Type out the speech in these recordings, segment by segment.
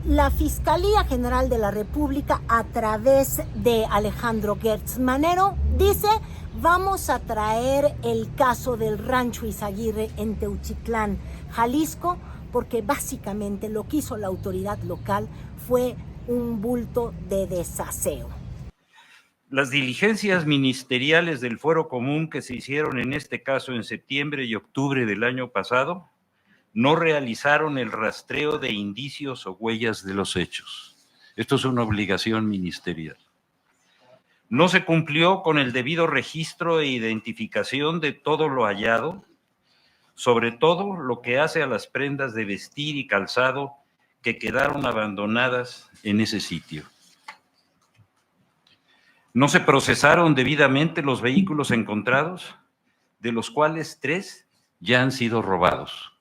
La Fiscalía General de la República, a través de Alejandro Gertz Manero, dice: vamos a traer el caso del Rancho Izaguirre en Teuchitlán, Jalisco, porque básicamente lo que hizo la autoridad local fue un bulto de desaseo. Las diligencias ministeriales del Fuero Común que se hicieron en este caso en septiembre y octubre del año pasado no realizaron el rastreo de indicios o huellas de los hechos. Esto es una obligación ministerial. No se cumplió con el debido registro e identificación de todo lo hallado, sobre todo lo que hace a las prendas de vestir y calzado que quedaron abandonadas en ese sitio. No se procesaron debidamente los vehículos encontrados, de los cuales 3 ya han sido robados.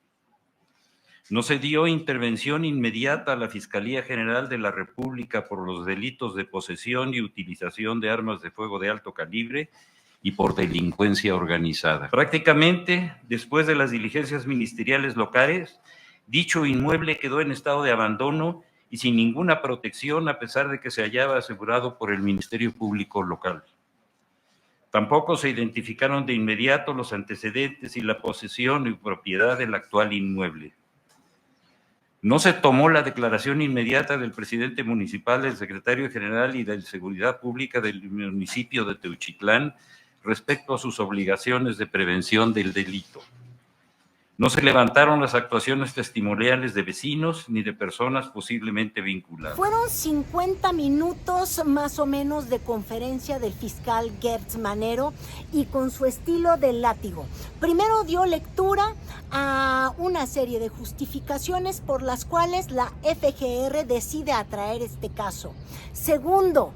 No se dio intervención inmediata a la Fiscalía General de la República por los delitos de posesión y utilización de armas de fuego de alto calibre y por delincuencia organizada. Prácticamente, después de las diligencias ministeriales locales, dicho inmueble quedó en estado de abandono y sin ninguna protección, a pesar de que se hallaba asegurado por el Ministerio Público local. Tampoco se identificaron de inmediato los antecedentes y la posesión y propiedad del actual inmueble. No se tomó la declaración inmediata del presidente municipal, del secretario general y de Seguridad Pública del municipio de Teuchitlán respecto a sus obligaciones de prevención del delito. No se levantaron las actuaciones testimoniales de vecinos ni de personas posiblemente vinculadas. Fueron 50 minutos más o menos de conferencia del fiscal Gertz Manero y con su estilo de látigo. Primero dio lectura a una serie de justificaciones por las cuales la FGR decide atraer este caso. Segundo,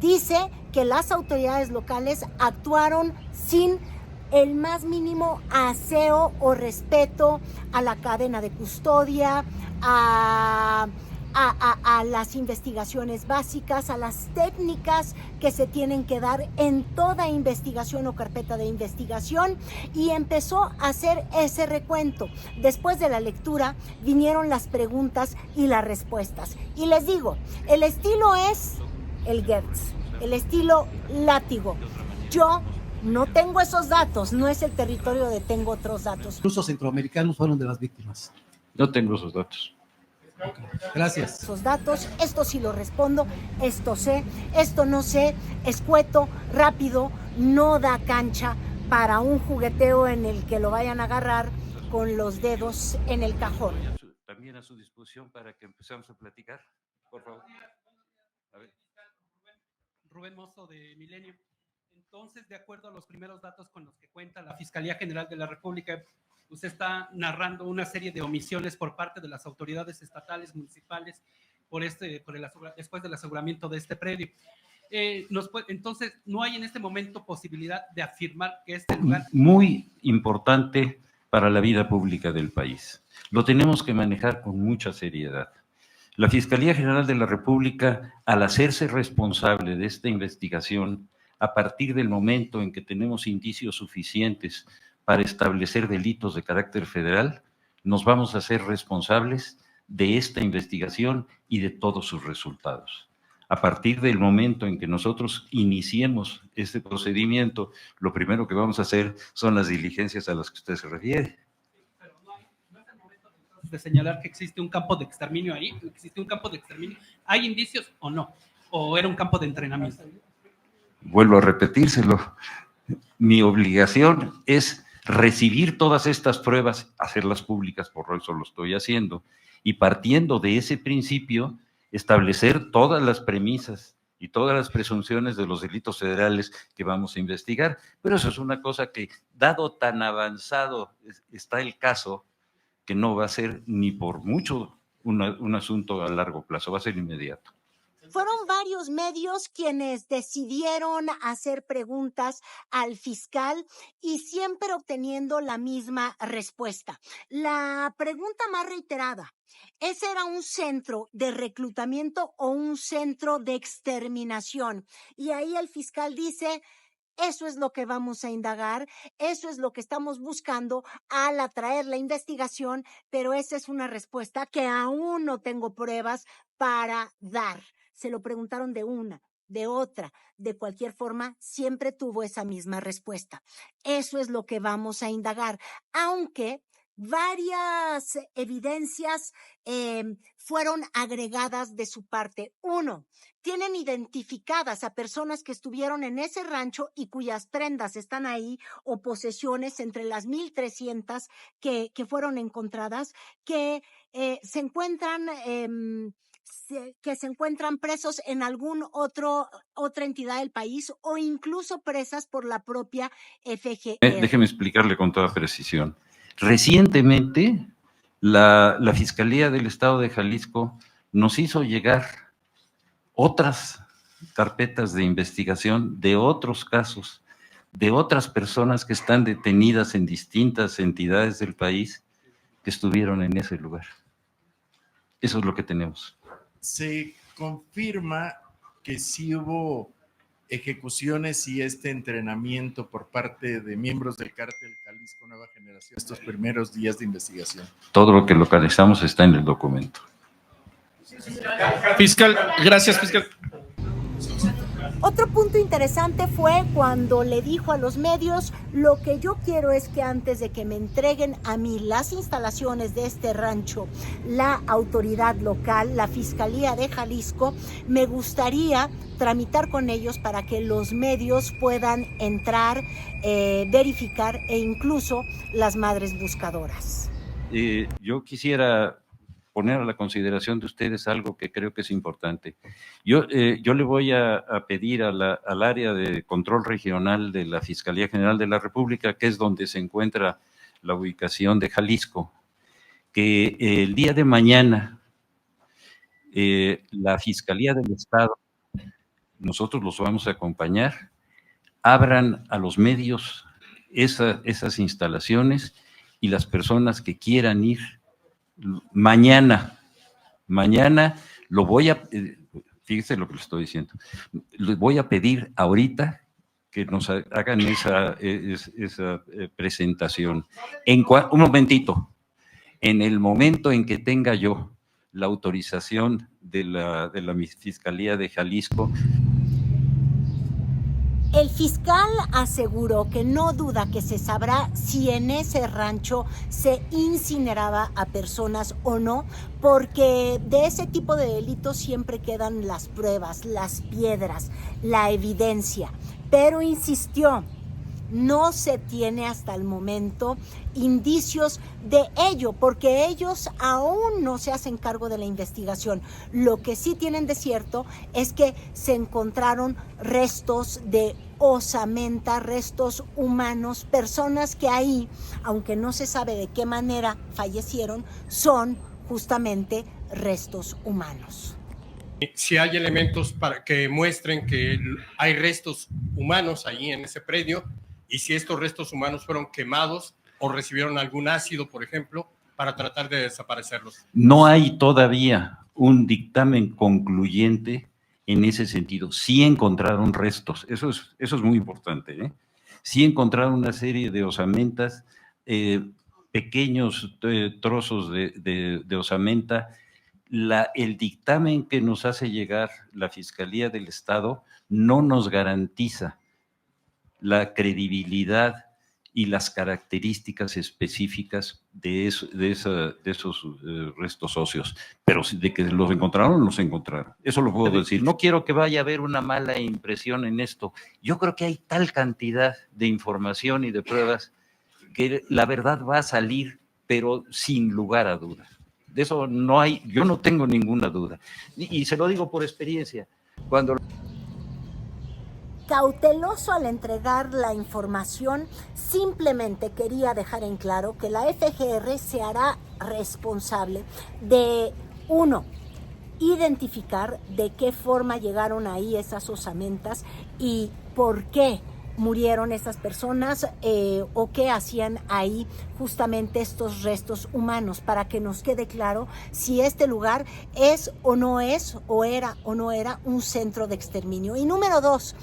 dice que las autoridades locales actuaron sin el más mínimo aseo o respeto a la cadena de custodia, a las investigaciones básicas, a las técnicas que se tienen que dar en toda investigación o carpeta de investigación, y empezó a hacer ese recuento. Después de la lectura vinieron las preguntas y las respuestas. Y les digo, el estilo es el Gertz, el estilo látigo. Yo no tengo esos datos, no es el territorio de tengo otros datos. Incluso centroamericanos fueron de las víctimas. No tengo esos datos. Okay. Gracias. Esos datos, esto sí lo respondo, esto sé, esto no sé, escueto, rápido, no da cancha para un jugueteo en el que lo vayan a agarrar con los dedos en el cajón. También a su disposición para que empecemos a platicar, por favor. A ver. Rubén Mozo, de Milenio. Entonces, de acuerdo a los primeros datos con los que cuenta la Fiscalía General de la República, usted está narrando una serie de omisiones por parte de las autoridades estatales, municipales, después del aseguramiento de este predio. Entonces, ¿no hay en este momento posibilidad de afirmar que este lugar... Muy importante para la vida pública del país. Lo tenemos que manejar con mucha seriedad. La Fiscalía General de la República, al hacerse responsable de esta investigación, a partir del momento en que tenemos indicios suficientes para establecer delitos de carácter federal, nos vamos a hacer responsables de esta investigación y de todos sus resultados. A partir del momento en que nosotros iniciemos este procedimiento, lo primero que vamos a hacer son las diligencias a las que usted se refiere. Pero no es el momento de señalar que existe un campo de exterminio ahí, existe un campo de exterminio. ¿Hay indicios o no? ¿O era un campo de entrenamiento? Vuelvo a repetírselo. Mi obligación es recibir todas estas pruebas, hacerlas públicas, por eso lo estoy haciendo, y partiendo de ese principio, establecer todas las premisas y todas las presunciones de los delitos federales que vamos a investigar. Pero eso es una cosa que, dado tan avanzado está el caso, que no va a ser ni por mucho un asunto a largo plazo, va a ser inmediato. Fueron varios medios quienes decidieron hacer preguntas al fiscal y siempre obteniendo la misma respuesta. La pregunta más reiterada: ¿ese era un centro de reclutamiento o un centro de exterminación? Y ahí el fiscal dice: Eso es lo que vamos a indagar, eso es lo que estamos buscando al atraer la investigación, pero esa es una respuesta que aún no tengo pruebas para dar. Se lo preguntaron de una, de otra, de cualquier forma, siempre tuvo esa misma respuesta. Eso es lo que vamos a indagar, aunque varias evidencias fueron agregadas de su parte. Uno, tienen identificadas a personas que estuvieron en ese rancho y cuyas prendas están ahí o posesiones entre las 1,300 que fueron encontradas, que se encuentran presos en otra entidad del país o incluso presas por la propia FGR. Déjeme explicarle con toda precisión. Recientemente, la Fiscalía del Estado de Jalisco nos hizo llegar otras carpetas de investigación de otros casos, de otras personas que están detenidas en distintas entidades del país que estuvieron en ese lugar. Eso es lo que tenemos. Se confirma que sí hubo ejecuciones y entrenamiento por parte de miembros del cártel Jalisco Nueva Generación estos primeros días de investigación. Todo lo que localizamos está en el documento. Fiscal, gracias, fiscal. Otro punto interesante fue cuando le dijo a los medios: lo que yo quiero es que antes de que me entreguen a mí las instalaciones de este rancho, la autoridad local, la Fiscalía de Jalisco, me gustaría tramitar con ellos para que los medios puedan entrar, verificar e incluso las madres buscadoras. Yo quisiera poner a la consideración de ustedes algo que creo que es importante. Yo le voy a pedir al área de control regional de la Fiscalía General de la República, que es donde se encuentra la ubicación de Jalisco, que el día de mañana la Fiscalía del Estado, nosotros los vamos a acompañar, abran a los medios esas instalaciones y las personas que quieran ir. Mañana lo voy a, fíjese lo que le estoy diciendo, les voy a pedir ahorita que nos hagan esa presentación. Un momentito, en el momento en que tenga yo la autorización de la Fiscalía de Jalisco. El fiscal aseguró que no duda que se sabrá si en ese rancho se incineraba a personas o no, porque de ese tipo de delitos siempre quedan las pruebas, las piedras, la evidencia. Pero insistió, no se tiene hasta el momento indicios de ello, porque ellos aún no se hacen cargo de la investigación. Lo que sí tienen de cierto es que se encontraron restos de osamenta, restos humanos, personas que ahí, aunque no se sabe de qué manera fallecieron, son justamente restos humanos. Si hay elementos para que muestren que hay restos humanos ahí en ese predio, y si estos restos humanos fueron quemados o recibieron algún ácido, por ejemplo, para tratar de desaparecerlos. No hay todavía un dictamen concluyente en ese sentido. Sí encontraron restos, eso es muy importante, ¿eh? Sí encontraron una serie de osamentas, pequeños trozos de osamenta. El dictamen que nos hace llegar la Fiscalía del Estado no nos garantiza la credibilidad y las características específicas de esos restos óseos, pero de que los encontraron, eso lo puedo decir. No quiero que vaya a haber una mala impresión en esto. Yo creo que hay tal cantidad de información y de pruebas que la verdad va a salir, pero sin lugar a dudas. De eso no hay, yo no tengo ninguna duda. Y se lo digo por experiencia. Cuando cauteloso al entregar la información, simplemente quería dejar en claro que la FGR se hará responsable de, uno, identificar de qué forma llegaron ahí esas osamentas y por qué murieron esas personas o qué hacían ahí justamente estos restos humanos, para que nos quede claro si este lugar es o no es, o era o no era un centro de exterminio. Y número dos,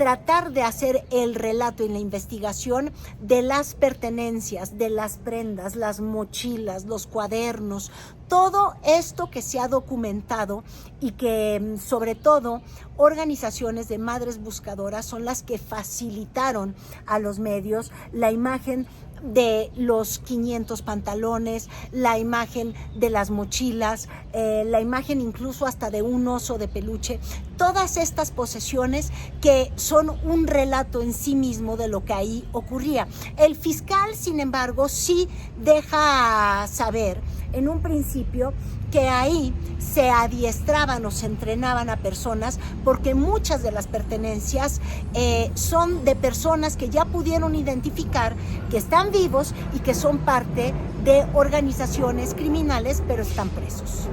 tratar de hacer el relato en la investigación de las pertenencias, de las prendas, las mochilas, los cuadernos, todo esto que se ha documentado y que sobre todo organizaciones de madres buscadoras son las que facilitaron a los medios la imagen de los 500 pantalones, la imagen de las mochilas, la imagen incluso hasta de un oso de peluche, todas estas posesiones que son un relato en sí mismo de lo que ahí ocurría. El fiscal, sin embargo, sí deja saber en un principio que ahí se adiestraban o se entrenaban a personas porque muchas de las pertenencias son de personas que ya pudieron identificar que están vivos y que son parte de organizaciones criminales, pero están presos.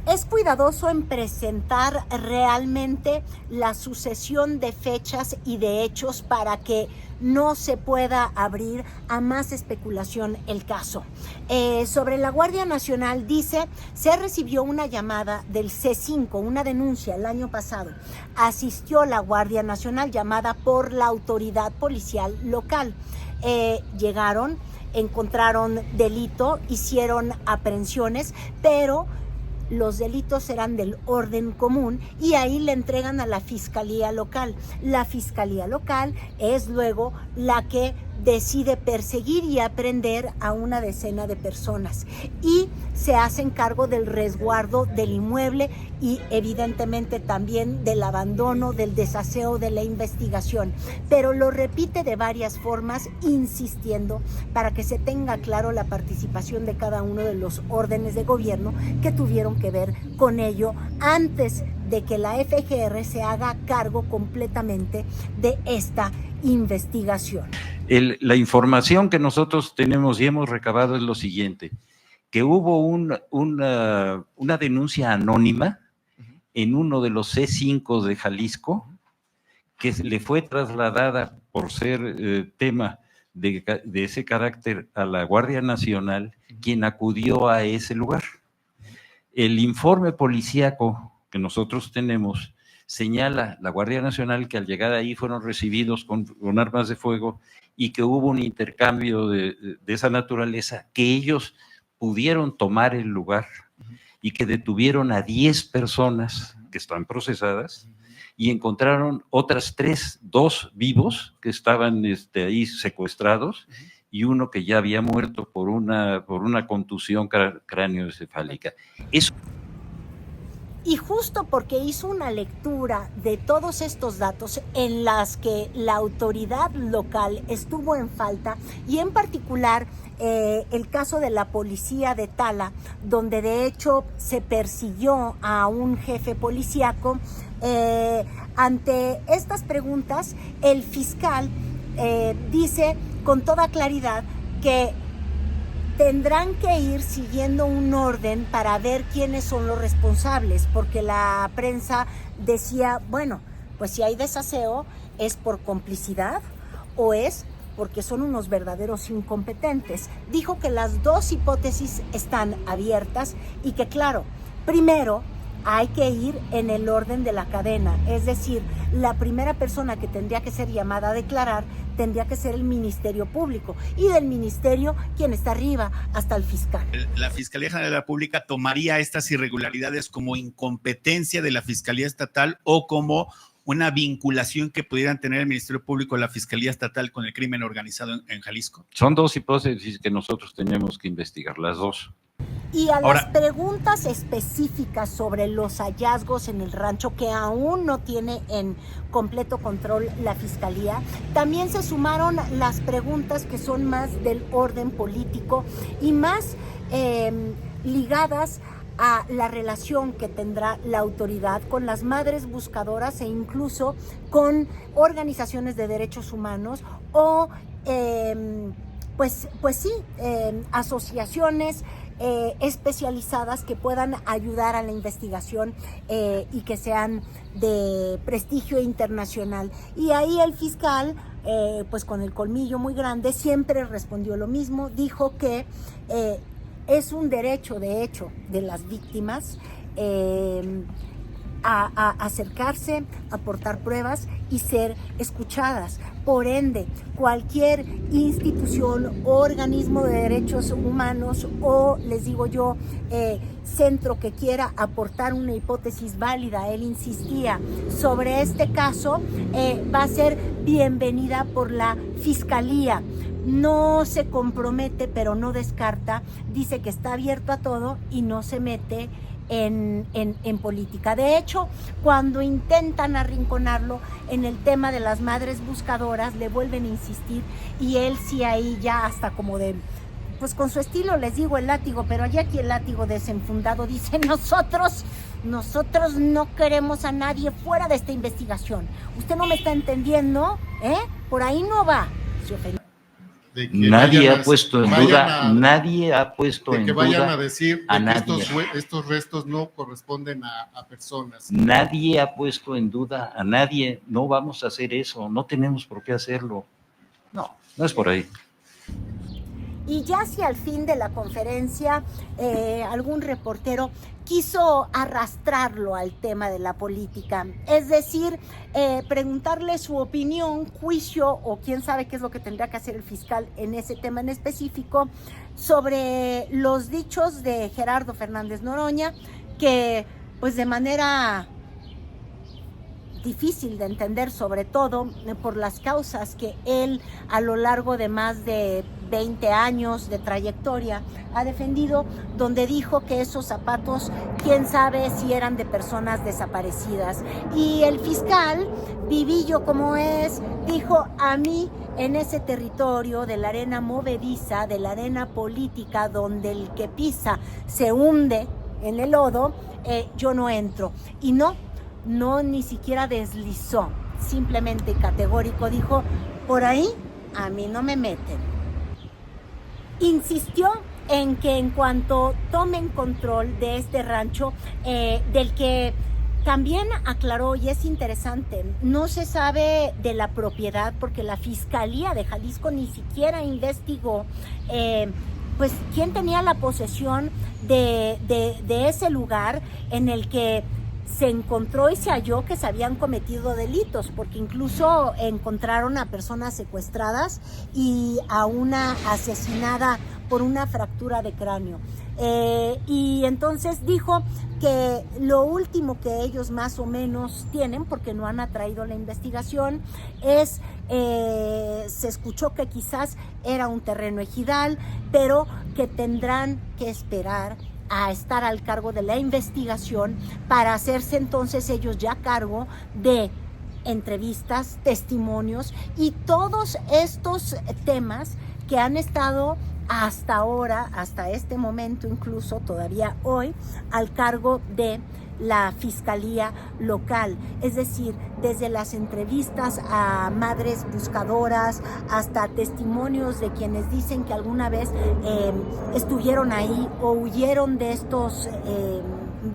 Es cuidadoso en presentar realmente la sucesión de fechas y de hechos para que no se pueda abrir a más especulación el caso. Sobre la Guardia Nacional dice, se recibió una llamada del C5, una denuncia el año pasado. Asistió la Guardia Nacional llamada por la autoridad policial local. Llegaron, encontraron delito, hicieron aprehensiones, pero los delitos eran del orden común y ahí le entregan a la Fiscalía Local. La Fiscalía Local es luego la que decide perseguir y aprender a una decena de personas y se hacen cargo del resguardo del inmueble y evidentemente también del abandono, del desaseo de la investigación, pero lo repite de varias formas, insistiendo para que se tenga claro la participación de cada uno de los órdenes de gobierno que tuvieron que ver con ello antes de que la FGR se haga cargo completamente de esta investigación. La información que nosotros tenemos y hemos recabado es lo siguiente, que hubo una denuncia anónima en uno de los C5 de Jalisco, que le fue trasladada por ser tema de ese carácter a la Guardia Nacional, quien acudió a ese lugar. El informe policíaco que nosotros tenemos señala la Guardia Nacional que al llegar ahí fueron recibidos con armas de fuego y que hubo un intercambio de esa naturaleza, que ellos pudieron tomar el lugar y que detuvieron a 10 personas que están procesadas y encontraron otras 2 vivos que estaban ahí secuestrados y uno que ya había muerto por una contusión cráneoencefálica. Eso. Y justo porque hizo una lectura de todos estos datos en las que la autoridad local estuvo en falta, y en particular el caso de la policía de Tala, donde de hecho se persiguió a un jefe policíaco, ante estas preguntas el fiscal dice con toda claridad que tendrán que ir siguiendo un orden para ver quiénes son los responsables, porque la prensa decía, bueno, pues si hay desaseo, ¿es por complicidad o es porque son unos verdaderos incompetentes? Dijo que las 2 hipótesis están abiertas y que, claro, primero hay que ir en el orden de la cadena, es decir, la primera persona que tendría que ser llamada a declarar tendría que ser el Ministerio Público, y del Ministerio quien está arriba hasta el fiscal. La Fiscalía General de la República tomaría estas irregularidades como incompetencia de la Fiscalía Estatal o como una vinculación que pudieran tener el Ministerio Público o la Fiscalía Estatal con el crimen organizado en Jalisco. Son 2 hipótesis que nosotros tenemos que investigar, las 2. Y a las preguntas específicas sobre los hallazgos en el rancho, que aún no tiene en completo control la Fiscalía, también se sumaron las preguntas que son más del orden político y más ligadas a la relación que tendrá la autoridad con las madres buscadoras e incluso con organizaciones de derechos humanos o asociaciones especializadas que puedan ayudar a la investigación y que sean de prestigio internacional. Y ahí el fiscal, pues con el colmillo muy grande, siempre respondió lo mismo, dijo que es un derecho, de hecho, de las víctimas a acercarse, aportar pruebas y ser escuchadas. Por ende, cualquier institución, organismo de derechos humanos o, les digo yo, centro que quiera aportar una hipótesis válida, él insistía, sobre este caso, va a ser bienvenida por la Fiscalía. No se compromete, pero no descarta, dice que está abierto a todo y no se mete en política. De hecho, cuando intentan arrinconarlo en el tema de las madres buscadoras, le vuelven a insistir y él sí ahí ya hasta como de, pues con su estilo, les digo, el látigo, pero allá aquí el látigo desenfundado dice, nosotros no queremos a nadie fuera de esta investigación. Usted no me está entendiendo, por ahí no va. Se ofendió. Nadie ha puesto en duda, nadie ha puesto en duda. Que vayan a decir a que nadie. estos restos no corresponden a personas. Nadie ha puesto en duda a nadie. No vamos a hacer eso, no tenemos por qué hacerlo. No es por ahí. Y ya hacia el fin de la conferencia, algún reportero quiso arrastrarlo al tema de la política, es decir, preguntarle su opinión, juicio o quién sabe qué es lo que tendría que hacer el fiscal en ese tema en específico, sobre los dichos de Gerardo Fernández Noroña, que pues de manera difícil de entender, sobre todo por las causas que él a lo largo de más de 20 años de trayectoria ha defendido, donde dijo que esos zapatos, quién sabe si eran de personas desaparecidas. Y el fiscal, vivillo como es, dijo, a mí en ese territorio de la arena movediza, de la arena política, donde el que pisa se hunde en el lodo, yo no entro. Y no ni siquiera deslizó, simplemente categórico dijo, por ahí a mí no me meten. Insistió en que en cuanto tomen control de este rancho, del que también aclaró, y es interesante, no se sabe de la propiedad porque la Fiscalía de Jalisco ni siquiera investigó pues quién tenía la posesión de ese lugar en el que se encontró y se halló que se habían cometido delitos, porque incluso encontraron a personas secuestradas y a una asesinada por una fractura de cráneo. Y entonces dijo que lo último que ellos más o menos tienen, porque no han atraído la investigación, es, se escuchó que quizás era un terreno ejidal, pero que tendrán que esperar a estar al cargo de la investigación para hacerse entonces ellos ya cargo de entrevistas, testimonios y todos estos temas que han estado hasta ahora, hasta este momento, incluso todavía hoy, al cargo de la Fiscalía local, es decir, desde las entrevistas a madres buscadoras hasta testimonios de quienes dicen que alguna vez estuvieron ahí o huyeron de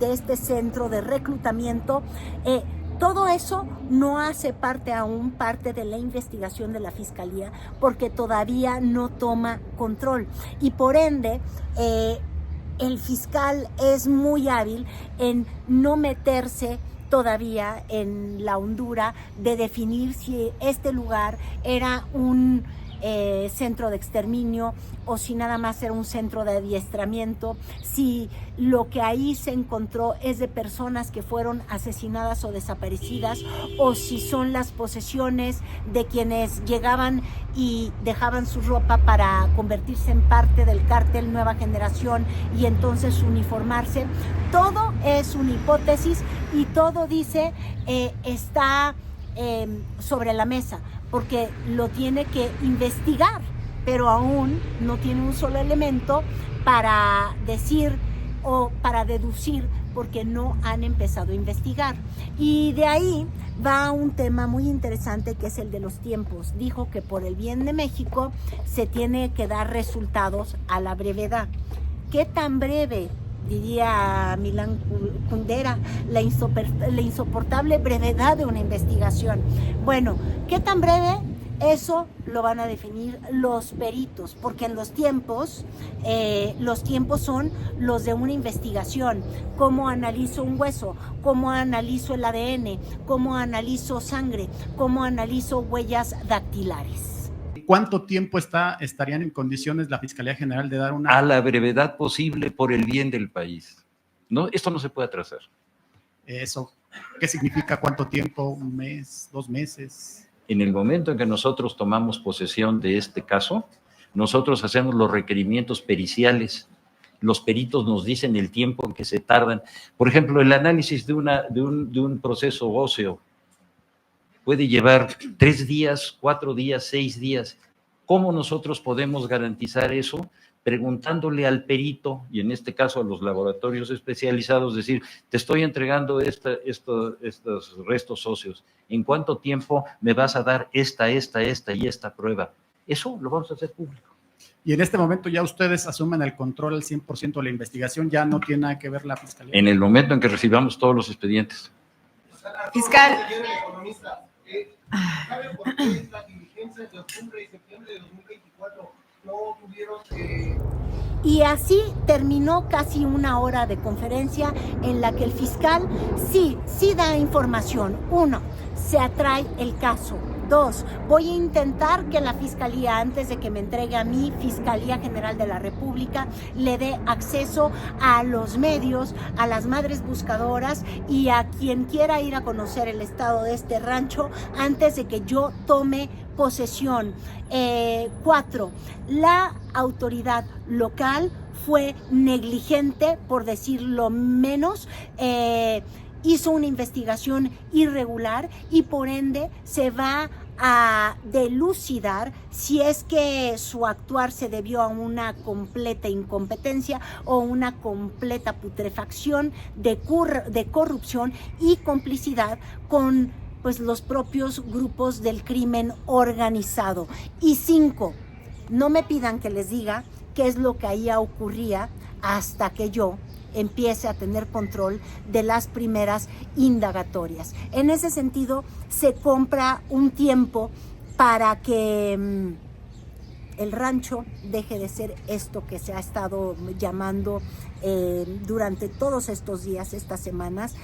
de este centro de reclutamiento. Todo eso no hace aún parte de la investigación de la Fiscalía porque todavía no toma control y por ende el fiscal es muy hábil en no meterse todavía en la hondura de definir si este lugar era un centro de exterminio o si nada más era un centro de adiestramiento, si lo que ahí se encontró es de personas que fueron asesinadas o desaparecidas o si son las posesiones de quienes llegaban y dejaban su ropa para convertirse en parte del cártel Nueva Generación y entonces uniformarse. Todo es una hipótesis y todo dice está sobre la mesa porque lo tiene que investigar, pero aún no tiene un solo elemento para decir o para deducir porque no han empezado a investigar. Y de ahí va un tema muy interesante que es el de los tiempos. Dijo que por el bien de México se tiene que dar resultados a la brevedad. ¿Qué tan breve? Diría Milán Kundera, la insoportable brevedad de una investigación. Bueno, ¿qué tan breve? Eso lo van a definir los peritos, porque en los tiempos son los de una investigación. ¿Cómo analizo un hueso? ¿Cómo analizo el ADN? ¿Cómo analizo sangre? ¿Cómo analizo huellas dactilares? ¿Cuánto tiempo estarían en condiciones la Fiscalía General de dar una... A la brevedad posible por el bien del país. No, esto no se puede atrasar. Eso, ¿qué significa? ¿Cuánto tiempo? ¿Un mes? ¿2 meses? En el momento en que nosotros tomamos posesión de este caso, nosotros hacemos los requerimientos periciales. Los peritos nos dicen el tiempo en que se tardan. Por ejemplo, el análisis de un proceso óseo puede llevar 3 días, 4 días, 6 días. ¿Cómo nosotros podemos garantizar eso? Preguntándole al perito, y en este caso a los laboratorios especializados, decir, te estoy entregando estos restos óseos, ¿en cuánto tiempo me vas a dar esta y esta prueba? Eso lo vamos a hacer público. Y en este momento ya ustedes asumen el control al 100% de la investigación, ya no tiene nada que ver la Fiscalía. En el momento en que recibamos todos los expedientes. Fiscal. ¿Sabe por qué la diligencia de octubre y septiembre de 2024 no tuvieron Y así terminó casi 1 hora de conferencia en la que el fiscal sí da información. 1, se atrae el caso. 2, voy a intentar que la Fiscalía, antes de que me entregue a mí, Fiscalía General de la República, le dé acceso a los medios, a las madres buscadoras y a quien quiera ir a conocer el estado de este rancho antes de que yo tome posesión. 4, la autoridad local fue negligente, por decirlo menos, hizo una investigación irregular y por ende se va a delucidar si es que su actuar se debió a una completa incompetencia o una completa putrefacción de corrupción y complicidad con pues los propios grupos del crimen organizado. Y 5, no me pidan que les diga qué es lo que ahí ocurría hasta que yo empiece a tener control de las primeras indagatorias. En ese sentido, se compra un tiempo para que el rancho deje de ser esto que se ha estado llamando durante todos estos días, estas semanas,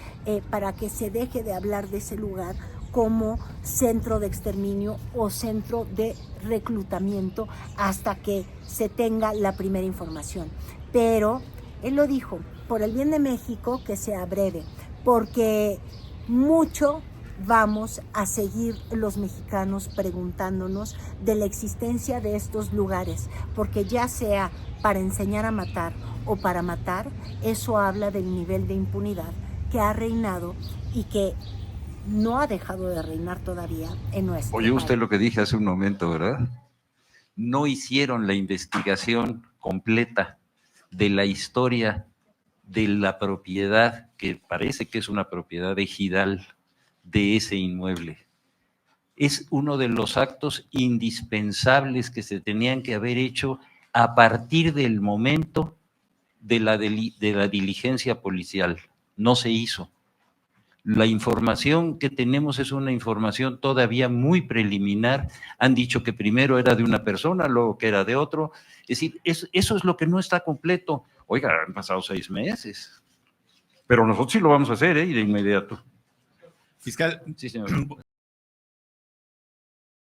para que se deje de hablar de ese lugar como centro de exterminio o centro de reclutamiento hasta que se tenga la primera información. Pero él lo dijo, por el bien de México, que sea breve, porque mucho vamos a seguir los mexicanos preguntándonos de la existencia de estos lugares, porque ya sea para enseñar a matar o para matar, eso habla del nivel de impunidad que ha reinado y que no ha dejado de reinar todavía en nuestro país. Oye usted lo que dije hace un momento, ¿verdad? No hicieron la investigación completa de la historia de la propiedad, que parece que es una propiedad ejidal de ese inmueble. Es uno de los actos indispensables que se tenían que haber hecho a partir del momento de la diligencia policial. No se hizo. La información que tenemos es una información todavía muy preliminar. Han dicho que primero era de una persona, luego que era de otro. Es decir, eso es lo que no está completo. Oiga, han pasado 6 meses. Pero nosotros sí lo vamos a hacer, y de inmediato. Fiscal, Sí, señor.